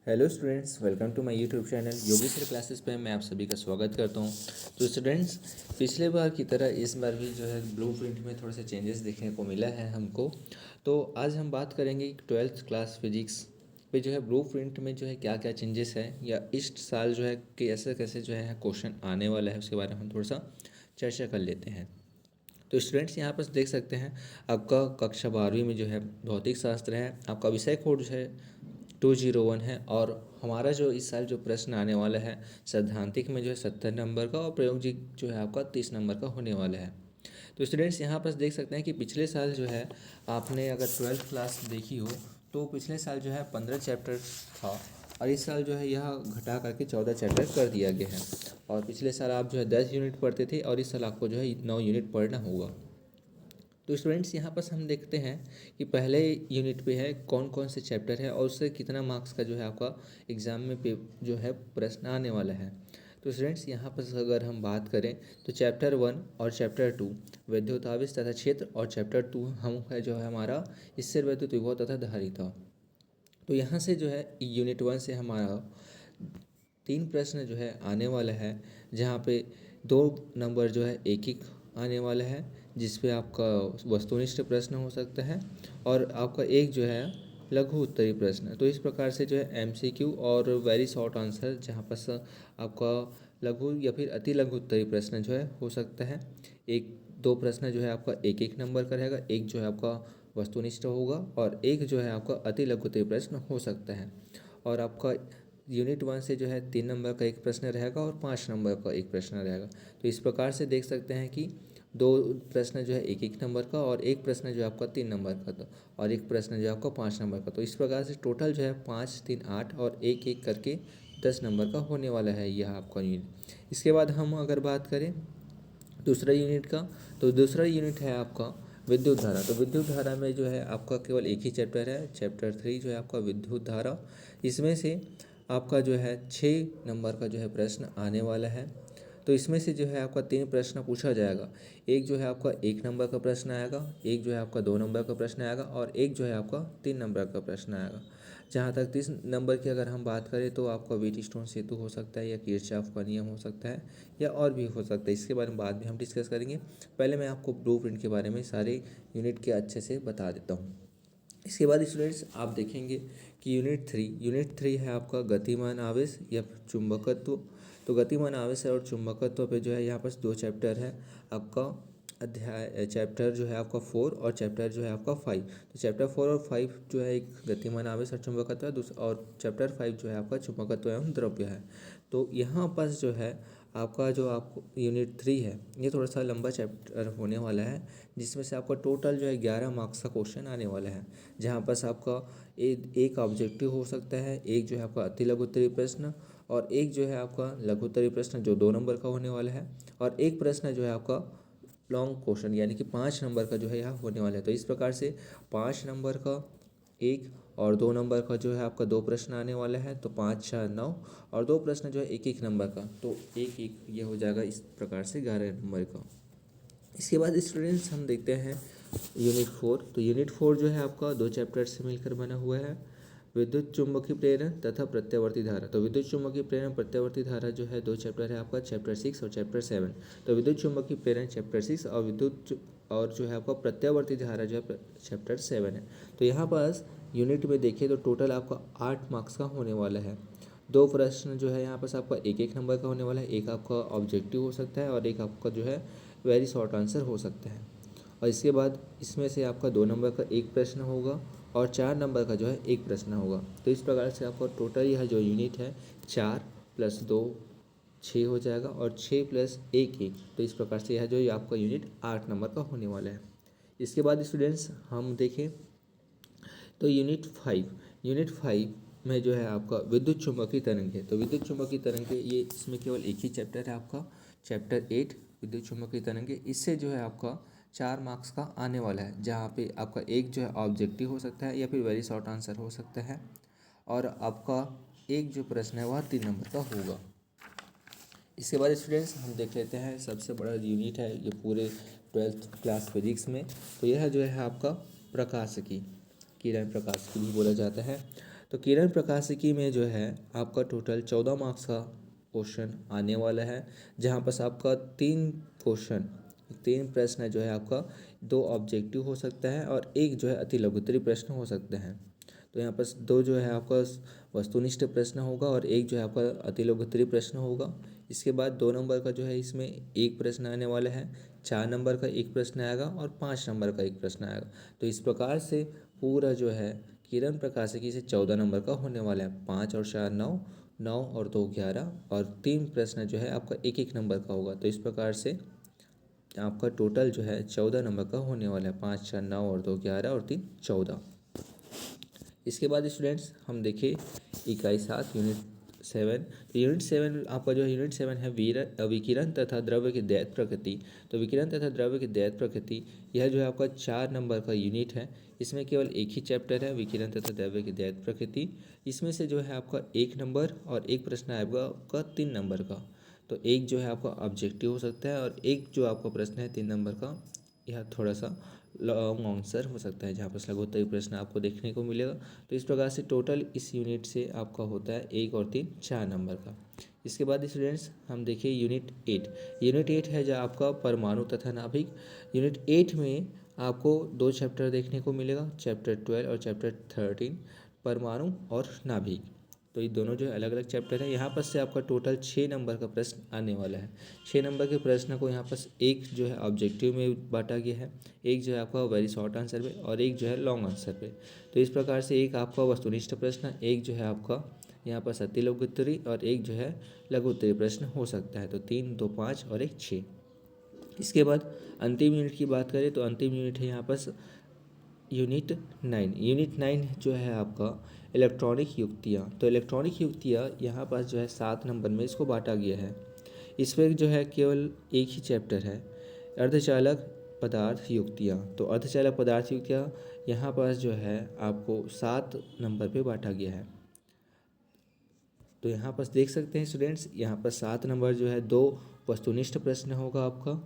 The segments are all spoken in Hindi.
Hello students, welcome to my YouTube channel Yogeshwar classes पे मैं आप सभी का स्वागत करता हूँ। तो स्टूडेंट्स, पिछले बार की तरह इस बार भी जो है ब्लूप्रिंट में थोड़े से चेंजेस देखने को मिला है हमको। तो आज हम बात करेंगे 12th क्लास फिजिक्स पे जो है ब्लूप्रिंट में जो है क्या क्या चेंजेस है, या इस साल जो है कैसे कैसे जो है क्वेश्चन आने वाला है, उसके बारे में हम थोड़ा सा चर्चा कर लेते हैं। तो स्टूडेंट्स, यहाँ पर देख सकते हैं आपका कक्षा 12वीं में जो है भौतिक शास्त्र है, आपका विषय कोड जो है 201 है। और हमारा जो इस साल जो प्रश्न आने वाला है सैद्धांतिक में जो है 70 नंबर का, और प्रायोगिक जो है आपका 30 नंबर का होने वाला है। तो स्टूडेंट्स, यहाँ पर देख सकते हैं कि पिछले साल जो है आपने अगर 12th क्लास देखी हो तो पिछले साल जो है 15 चैप्टर था, और इस साल जो है यह घटा करके 14 चैप्टर कर दिया गया है। और पिछले साल आप जो है 10 यूनिट पढ़ते थे, और इस साल आपको जो है 9 यूनिट पढ़ना होगा। तो स्टूडेंट्स, यहाँ पर हम देखते हैं कि पहले यूनिट पे है कौन कौन से चैप्टर है, और उससे कितना मार्क्स का जो है आपका एग्ज़ाम में जो है प्रश्न आने वाला है। तो स्टूडेंट्स, यहाँ पर अगर हम बात करें तो चैप्टर 1 और चैप्टर 2 विद्युत आवेश तथा क्षेत्र, और चैप्टर 2 हम है जो है हमारा स्थिर विद्युत विभव तथा धारिता। तो यहाँ से जो है यूनिट 1 से हमारा 3 प्रश्न जो है आने वाला है, जहाँ पे 2 नंबर जो है एक एक आने वाला है, जिस पे आपका वस्तुनिष्ठ प्रश्न हो सकता है, और आपका एक जो है लघु उत्तरी प्रश्न। तो इस प्रकार से जो है एमसीक्यू और वेरी शॉर्ट आंसर, जहाँ पर आपका लघु या फिर अति लघु उत्तरी प्रश्न जो है हो सकता है। एक 2 प्रश्न जो है आपका एक एक नंबर का रहेगा, एक जो है आपका वस्तुनिष्ठ होगा, और एक जो है आपका अति लघु उत्तरी प्रश्न हो सकता है। और आपका यूनिट 1 से जो है 3 नंबर का एक प्रश्न रहेगा, और 5 नंबर का एक प्रश्न रहेगा। तो इस प्रकार से देख सकते हैं कि 2 प्रश्न जो है एक एक नंबर का, और एक प्रश्न जो है आपका 3 नंबर का था, और एक प्रश्न जो है आपका 5 नंबर का। तो इस प्रकार से टोटल जो है 5, 3, 8 और एक एक करके 10 नंबर का होने वाला है यह आपका यूनिट। इसके बाद हम अगर बात करें दूसरा यूनिट का, तो दूसरा यूनिट है आपका विद्युत धारा। तो विद्युत धारा में जो है आपका केवल एक ही चैप्टर है, चैप्टर 3 जो है आपका विद्युत धारा। इसमें से आपका जो है 6 नंबर का जो है प्रश्न आने वाला है। तो इसमें से जो है आपका 3 प्रश्न पूछा जाएगा। एक जो है आपका 1 नंबर का प्रश्न आएगा, एक जो है आपका 2 नंबर का प्रश्न आएगा, और एक जो है आपका 3 नंबर का प्रश्न आएगा। जहाँ तक 30 नंबर की अगर हम बात करें तो आपका व्हीटस्टोन सेतु हो सकता है, या किरचॉफ का नियम हो सकता है, या और भी हो सकता है। इसके बारे में बाद में हम डिस्कस करेंगे। पहले मैं आपको ब्लूप्रिंट के बारे में सारे यूनिट के अच्छे से बता देता हूँ। इसके बाद स्टूडेंट्स, आप देखेंगे कि यूनिट 3 है आपका गतिमान आवेश या चुंबकत्व। तो गतिमान आवेश और चुंबकत्व पे जो है यहाँ पर 2 चैप्टर है आपका अध्याय। चैप्टर जो है आपका 4 और चैप्टर जो है आपका 5। तो चैप्टर 4 और 5 जो है एक गतिमान आवेश और चुंबकत्व है, और चैप्टर 5 जो है आपका चुंबकत्व एवं द्रव्य है। तो यहाँ पर जो है आपका जो आपको यूनिट 3 है, ये थोड़ा सा लंबा चैप्टर होने वाला है, जिसमें से आपका टोटल जो है 11 मार्क्स का क्वेश्चन आने वाला है। जहाँ पर आपका एक ऑब्जेक्टिव हो सकता है, एक जो है आपका अति लघु उत्तरी प्रश्न, और एक जो है आपका लघु उत्तरी प्रश्न जो 2 नंबर का होने वाला है, और एक प्रश्न जो है आपका लॉन्ग क्वेश्चन यानी कि 5 नंबर का जो है यहाँ होने वाला है। तो इस प्रकार से 5 नंबर का एक, और 2 नंबर का जो है आपका 2 प्रश्न आने वाला है। तो 5, 4, 9, और 2 प्रश्न जो है एक एक नंबर का, तो एक एक ये हो जाएगा इस प्रकार से 11 नंबर का। इसके बाद स्टूडेंट्स, हम देखते हैं यूनिट 4। तो यूनिट 4 जो है आपका 2 चैप्टर से मिलकर बना हुआ है, विद्युत चुम्बकीय प्रेरण तथा प्रत्यावर्ती धारा। तो विद्युत चुम्बकीय प्रेरण प्रत्यावर्ती धारा जो है 2 चैप्टर है आपका, चैप्टर 6 और चैप्टर 7। तो विद्युत चुम्बकीय प्रेरण चैप्टर 6, और जो है आपका प्रत्यावर्ती धारा जो है चैप्टर 7 है। तो यहाँ पास यूनिट में देखिए तो टोटल आपका 8 मार्क्स का होने वाला है। 2 प्रश्न जो है यहाँ पास आपका एक एक नंबर का होने वाला है, एक आपका ऑब्जेक्टिव हो सकता है, और एक आपका जो है वेरी शॉर्ट आंसर हो सकता है। और इसके बाद इसमें से आपका 2 नंबर का एक प्रश्न होगा, और 4 नंबर का जो है एक प्रश्न होगा। तो इस प्रकार से आपका टोटल यह जो यूनिट है 4 + 2 6 हो जाएगा, और 6 + 1 1। तो इस प्रकार से यह जो आपका यूनिट 8 नंबर का होने वाला है। इसके बाद स्टूडेंट्स, हम देखें तो यूनिट 5 में जो है आपका विद्युत चुम्बकीय तरंग है। तो विद्युत चुम्बकीय तरंग ये इसमें केवल एक ही चैप्टर है आपका, चैप्टर 8 विद्युत चुम्बकीय तरंग। इससे जो है आपका 4 मार्क्स का आने वाला है, जहाँ पे आपका एक जो है ऑब्जेक्टिव हो सकता है, या फिर वेरी शॉर्ट आंसर हो सकता है, और आपका एक जो प्रश्न है वह 3 नंबर का होगा। इसके बाद स्टूडेंट्स, हम देख लेते हैं सबसे बड़ा यूनिट है ये पूरे 12th क्लास फिजिक्स में। तो यह जो है आपका प्रकाशिकी, किरण प्रकाशिकी भी बोला जाता है। तो किरण प्रकाशिकी में जो है आपका टोटल 14 मार्क्स का क्वेश्चन आने वाला है, जहाँ पर आपका 3 प्रश्न जो है आपका 2 ऑब्जेक्टिव हो सकता है और एक जो है अति लघुत्तरीय प्रश्न हो सकते हैं। तो यहाँ पर 2 जो है आपका वस्तुनिष्ठ प्रश्न होगा और एक जो है आपका अति लघुत्तरीय प्रश्न होगा। इसके बाद 2 नंबर का जो है इसमें एक प्रश्न आने वाला है, 4 नंबर का एक प्रश्न आएगा और 5 नंबर का एक प्रश्न आएगा। तो इस प्रकार से पूरा जो है किरण प्रकाशिकी से 14 नंबर का होने वाला है। 5 और 4 9, 9 और 2 11 और 3 प्रश्न जो है आपका एक एक नंबर का होगा। तो इस प्रकार से आपका टोटल जो है 14 नंबर का होने वाला है। 5 4 9 और 2 11 और 3 14। इसके बाद स्टूडेंट्स हम देखें इकाई 7 यूनिट 7। तो यूनिट 7 आपका जो यूनिट 7 है विकिरण तथा द्रव्य की दैत प्रकृति। तो विकिरण तथा द्रव्य की दैत प्रकृति यह जो है आपका 4 नंबर का यूनिट है। इसमें केवल एक ही चैप्टर है, विकिरण तथा द्रव्य की दैत प्रकृति। इसमें से जो है आपका 1 नंबर और एक प्रश्न आएगा आपका 3 नंबर का। तो एक जो है आपका ऑब्जेक्टिव हो सकता है और एक जो आपका प्रश्न है 3 नंबर का, यह थोड़ा सा लॉन्ग आंसर हो सकता है, जहाँ पर लघुत्तरीय प्रश्न आपको देखने को मिलेगा। तो इस प्रकार से टोटल इस यूनिट से आपका होता है 1 और 3 4 नंबर का। इसके बाद स्टूडेंट्स हम देखिए यूनिट 8। यूनिट 8 है जो आपका परमाणु तथा नाभिक। यूनिट 8 में आपको 2 चैप्टर देखने को मिलेगा, चैप्टर 12 और चैप्टर 13 परमाणु और नाभिक। तो ये दोनों जो है अलग अलग चैप्टर है। यहाँ पर से आपका टोटल 6 नंबर का प्रश्न आने वाला है। 6 नंबर के प्रश्न को यहाँ पर एक जो है ऑब्जेक्टिव में बांटा गया है, एक जो है आपका वेरी शॉर्ट आंसर पे और एक जो है लॉन्ग आंसर पे। तो इस प्रकार से एक आपका वस्तुनिष्ठ प्रश्न, एक जो है आपका यहाँ पर अति लघुत्तरीय और एक जो है लघुत्तरीय प्रश्न हो सकता है। तो 3 2 5 और एक 6। इसके बाद अंतिम यूनिट की बात करें तो अंतिम यूनिट है यहाँ पर यूनिट 9। यूनिट 9 जो है आपका इलेक्ट्रॉनिक युक्तियाँ। तो इलेक्ट्रॉनिक युक्तियाँ यहाँ पर जो है 7 नंबर में इसको बांटा गया है। इसमें जो है केवल एक ही चैप्टर है, अर्धचालक पदार्थ युक्तियाँ। तो अर्धचालक पदार्थ युक्तियाँ यहाँ पर जो है आपको 7 नंबर पे बांटा गया है। तो यहाँ पर देख सकते हैं स्टूडेंट्स, यहाँ पर 7 नंबर जो है 2 वस्तुनिष्ठ प्रश्न होगा आपका,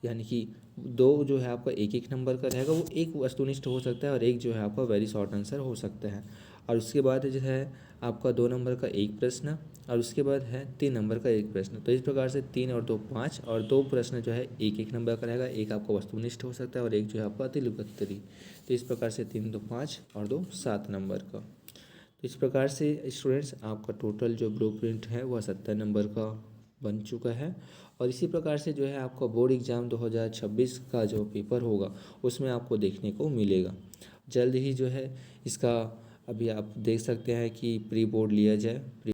यानी कि 2 जो है आपका एक एक नंबर का रहेगा, वो एक वस्तुनिष्ठ हो सकता है और एक जो है आपका वेरी शॉर्ट आंसर हो सकता है। और उसके बाद जो है आपका 2 नंबर का एक प्रश्न और उसके बाद है 3 नंबर का एक प्रश्न। तो इस प्रकार से 3 और 2 5 और 2 प्रश्न जो है एक एक नंबर का रहेगा, एक आपका वस्तुनिष्ठ हो सकता है और एक जो है आपका अति लघुत्तरीय। तो इस प्रकार से 3 2 5 और 2 7 नंबर का। तो इस प्रकार से स्टूडेंट्स आपका टोटल जो ब्लूप्रिंट है वह 70 नंबर का बन चुका है। और इसी प्रकार से जो है आपका बोर्ड एग्ज़ाम 2026 का जो पेपर होगा उसमें आपको देखने को मिलेगा। जल्द ही जो है इसका अभी आप देख सकते हैं कि प्री बोर्ड लिया जाए।